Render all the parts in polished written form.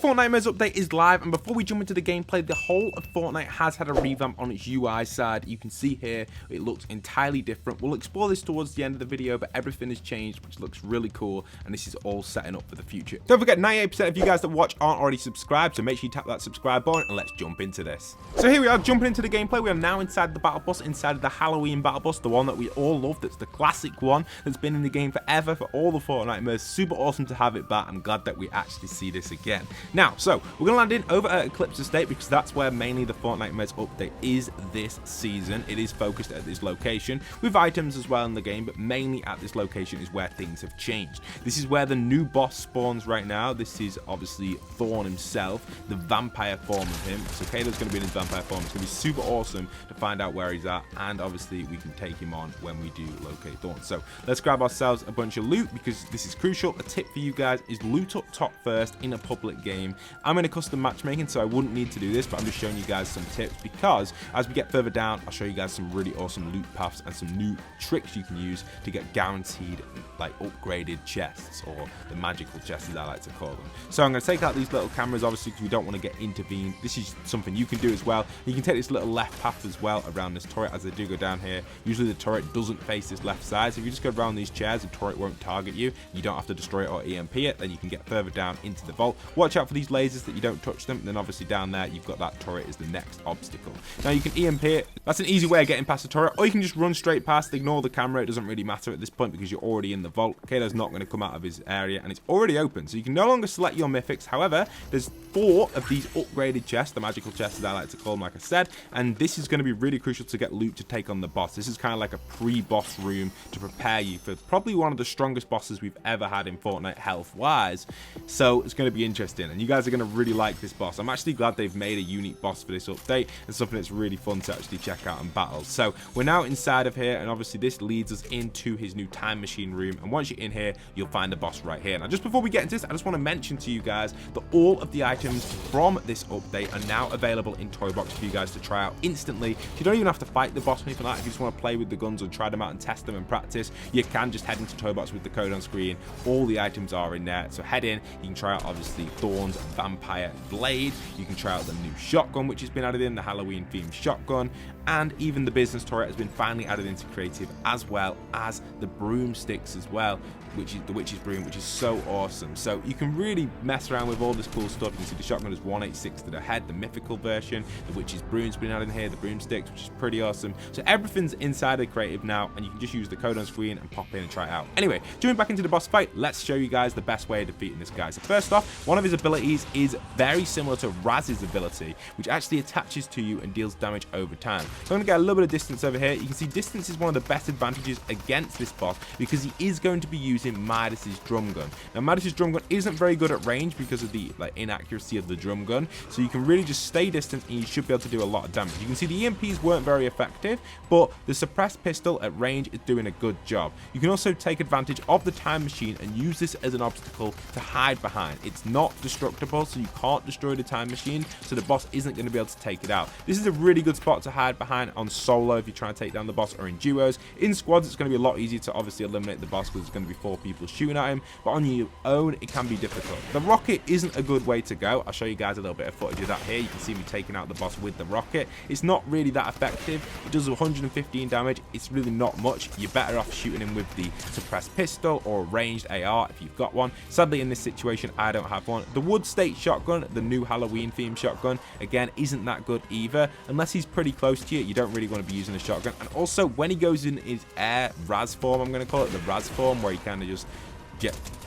Fortnitemares update is live, and before we jump into the gameplay, the whole of Fortnite has had a revamp on its UI side. You can see here it looks entirely different. We'll explore this towards the end of the video, but everything has changed, which looks really cool, and this is all setting up for the future. Don't forget, 98% of you guys that watch aren't already subscribed, so make sure you tap that subscribe button and let's jump into this. So here we are, jumping into the gameplay. We are now inside the battle bus, inside of the Halloween battle bus, the one that we all love. That's the classic one that's been in the game forever for all the Fortnitemares. Super awesome to have it back. I'm glad that we actually see this again. Now, so we're gonna land in over at Eclipse Estate because that's where mainly the Fortnitemares update is this season. It is focused at this location with items as well in the game, but mainly at this location is where things have changed. This is where the new boss spawns right now. This is obviously Thorne himself, the vampire form of him. So Kado's gonna be in his vampire form. It's gonna be super awesome to find out where he's at, and obviously we can take him on when we do locate Thorne. So let's grab ourselves a bunch of loot because this is crucial. A tip for you guys is loot up top first in a public game. I'm in a custom matchmaking, so I wouldn't need to do this, but I'm just showing you guys some tips because as we get further down, I'll show you guys some really awesome loot paths and some new tricks you can use to get guaranteed like upgraded chests, or the magical chests as I like to call them. So I'm going to take out these little cameras obviously because we don't want to get intervened. This is something you can do as well. You can take this little left path as well around this turret as they do go down here. Usually the turret doesn't face this left side, so if you just go around these chairs, the turret won't target you. You don't have to destroy it or EMP it. Then you can get further down into the vault. Watch out for these lasers that you don't touch them. And then obviously down there you've got that turret is the next obstacle. Now you can EMP it. That's an easy way of getting past the turret, or you can just run straight past, ignore the camera. It doesn't really matter at this point because you're already in the vault. Kado's not going to come out of his area and it's already open, so you can no longer select your mythics. However, there's 4 of these upgraded chests, the magical chests as I like to call them, like I said, and this is going to be really crucial to get loot to take on the boss. This is kind of like a pre-boss room to prepare you for probably one of the strongest bosses we've ever had in Fortnite health wise. So it's going to be interesting, and you guys are going to really like this boss. I'm actually glad they've made a unique boss for this update and something that's really fun to actually check out and battle. So we're now inside of here, and obviously this leads us into his new time machine room, and once you're in here you'll find the boss right here. Now just before we get into this, I just want to mention to you guys that all of the items from this update are now available in Toy Box for you guys to try out instantly. You don't even have to fight the boss or anything like that. If you just want to play with the guns and try them out and test them and practice, you can just head into Toy Box with the code on screen. All the items are in there, so head in. You can try out obviously Thorne's vampire blade. You can try out the new shotgun which has been added in, the Halloween themed shotgun, and even the business turret has been finally added into creative, as well as the broomsticks as well, which is the witch's broom, which is so awesome. So you can really mess around with all this cool stuff. You can see the shotgun is 186 to the head, the mythical version. The witch's broom's been added in here, the broomsticks, which is pretty awesome. So everything's inside of creative now, and you can just use the code on screen and pop in and try it out. Anyway, jumping back into the boss fight, let's show you guys the best way of defeating this guy. So first off, one of his abilities is very similar to Raz's ability, which actually attaches to you and deals damage over time. So I'm gonna get a little bit of distance over here. You can see distance is one of the best advantages against this boss because he is going to be using Midas's drum gun. Now Midas's drum gun isn't very good at range because of the inaccuracy of the drum gun, so you can really just stay distant and you should be able to do a lot of damage. You can see the EMPs weren't very effective, but the suppressed pistol at range is doing a good job. You can also take advantage of the time machine and use this as an obstacle to hide behind. It's not destructible, so you can't destroy the time machine, so the boss isn't going to be able to take it out. This is a really good spot to hide behind on solo if you're trying to take down the boss, or in duos. In squads it's going to be a lot easier to obviously eliminate the boss because there's going to be 4 people shooting at him, but on your own it can be difficult. The rocket isn't a good way to go. I'll show you guys a little bit of footage of that here. You can see me taking out the boss with the rocket. It's not really that effective. It does 115 damage. It's really not much. You're better off shooting him with the suppressed pistol or a ranged AR if you've got one. Sadly in this situation I don't have one. The Wood State shotgun, the new Halloween themed shotgun, again isn't that good either. Unless he's pretty close to you, you don't really want to be using a shotgun. And also when he goes in his air Raz form, I'm going to call it the Raz form, where he kind of just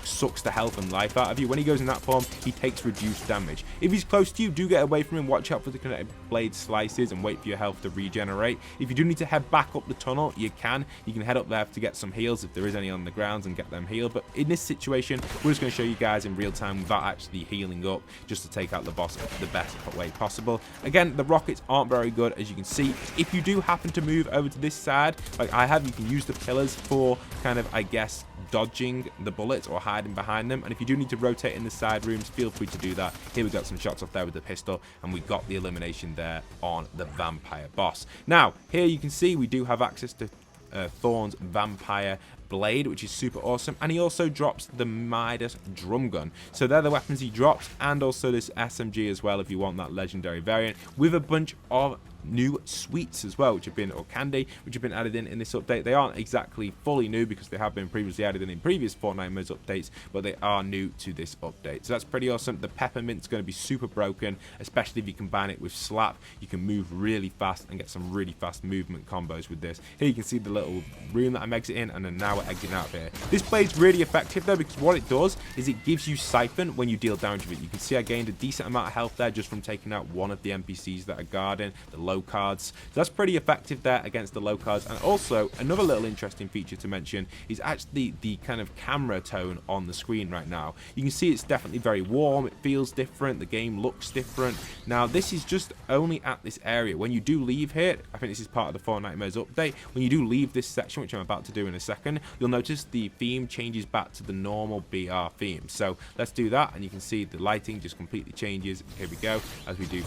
sucks the health and life out of you. When he goes in that form, he takes reduced damage. If he's close to you, do get away from him. Watch out for the kinetic blade slices and wait for your health to regenerate. If you do need to head back up the tunnel, you can head up there to get some heals if there is any on the grounds and get them healed. But in this situation, we're just going to show you guys in real time without actually healing up, just to take out the boss the best way possible. Again, the rockets aren't very good, as you can see. If you do happen to move over to this side like I have, you can use the pillars for kind of, I guess, dodging the bullets or hiding behind them. And if you do need to rotate in the side rooms, feel free to do that. Here we got some shots off there with the pistol, and we got the elimination there on the vampire boss. Now here you can see we do have access to Thorne's Vampire Blade, which is super awesome, and he also drops the Midas drum gun. So they're the weapons he drops, and also this SMG as well if you want that legendary variant, with a bunch of new sweets as well, which have been, or candy, which have been added in this update. They aren't exactly fully new because they have been previously added in previous Fortnitemares updates, but they are new to this update. So that's pretty awesome. The peppermint's going to be super broken, especially if you combine it with slap. You can move really fast and get some really fast movement combos with this. Here you can see the little room that I'm exiting, and then now we're exiting out of here. This blade's really effective though, because what it does is it gives you siphon when you deal damage with it. You can see I gained a decent amount of health there just from taking out one of the NPCs that are guarding the low cards. So that's pretty effective there against the low cards. And also another little interesting feature to mention is actually the kind of camera tone on the screen right now. You can see it's definitely very warm, it feels different, the game looks different. Now this is just only at this area. When you do leave here, I think this is part of the Fortnitemares update, when you do leave this section, which I'm about to do in a second, you'll notice the theme changes back to the normal BR theme. So let's do that, and you can see the lighting just completely changes. Here we go. As we do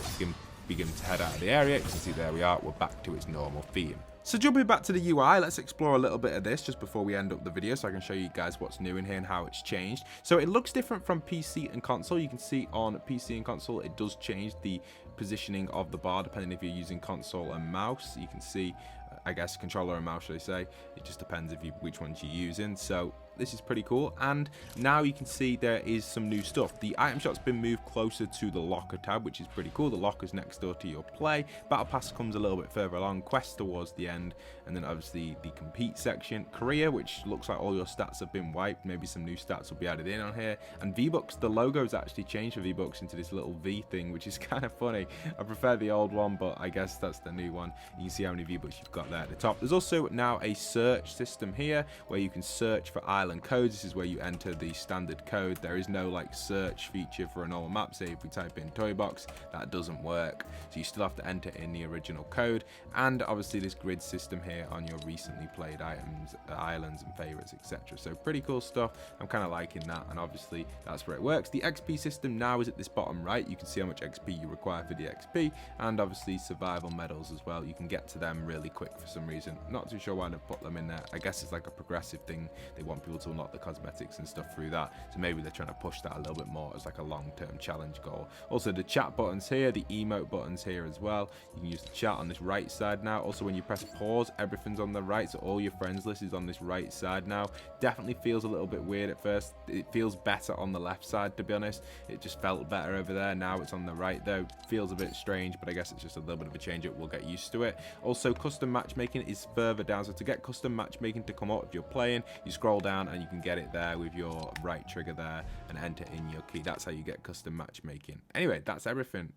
begin to head out of the area, you can see there we are, we're back to its normal theme. So jumping back to the UI, let's explore a little bit of this just before we end up the video so I can show you guys what's new in here and how it's changed. So it looks different from PC and console. You can see on PC and console it does change the positioning of the bar depending if you're using console and mouse. You can see, I guess, controller and mouse, should I say. It just depends which ones you're using. So this is pretty cool, and now you can see there is some new stuff. The item shop's been moved closer to the locker tab, which is pretty cool. The locker's next door to your play. Battle pass comes a little bit further along, quest towards the end, and then obviously the compete section. Career, which looks like all your stats have been wiped. Maybe some new stats will be added in on here. And V-Bucks, the logo's actually changed for V-Bucks into this little V thing, which is kind of funny. I prefer the old one, but I guess that's the new one. You can see how many V-Bucks you've got there at the top. There's also now a search system here where you can search for island codes. This is where you enter the standard code. There is no like search feature for a normal map. Say if we type in toy box, that doesn't work, so you still have to enter in the original code. And obviously this grid system here on your recently played items, islands and favorites, etc. So pretty cool stuff. I'm kind of liking that, and obviously that's where it works. The XP system now is at this bottom right. You can see how much XP you require for the XP, and obviously survival medals as well. You can get to them really quick for some reason. Not too sure why they've put them in there. I guess it's like a progressive thing. They want people to unlock the cosmetics and stuff through that, so maybe they're trying to push that a little bit more as like a long-term challenge goal. Also the chat buttons here, the emote buttons here as well. You can use the chat on this right side now. Also when you press pause, everything's on the right, so all your friends list is on this right side now. Definitely feels a little bit weird at first. It feels better on the left side, to be honest. It just felt better over there. Now it's on the right though. Feels a bit strange, but I guess it's just a little bit of a change up. We'll get used to it. Also custom matchmaking is further down, so to get custom matchmaking to come up if you're playing, you scroll down and you can get it there with your right trigger there and enter in your key. That's how you get custom matchmaking. Anyway, that's everything.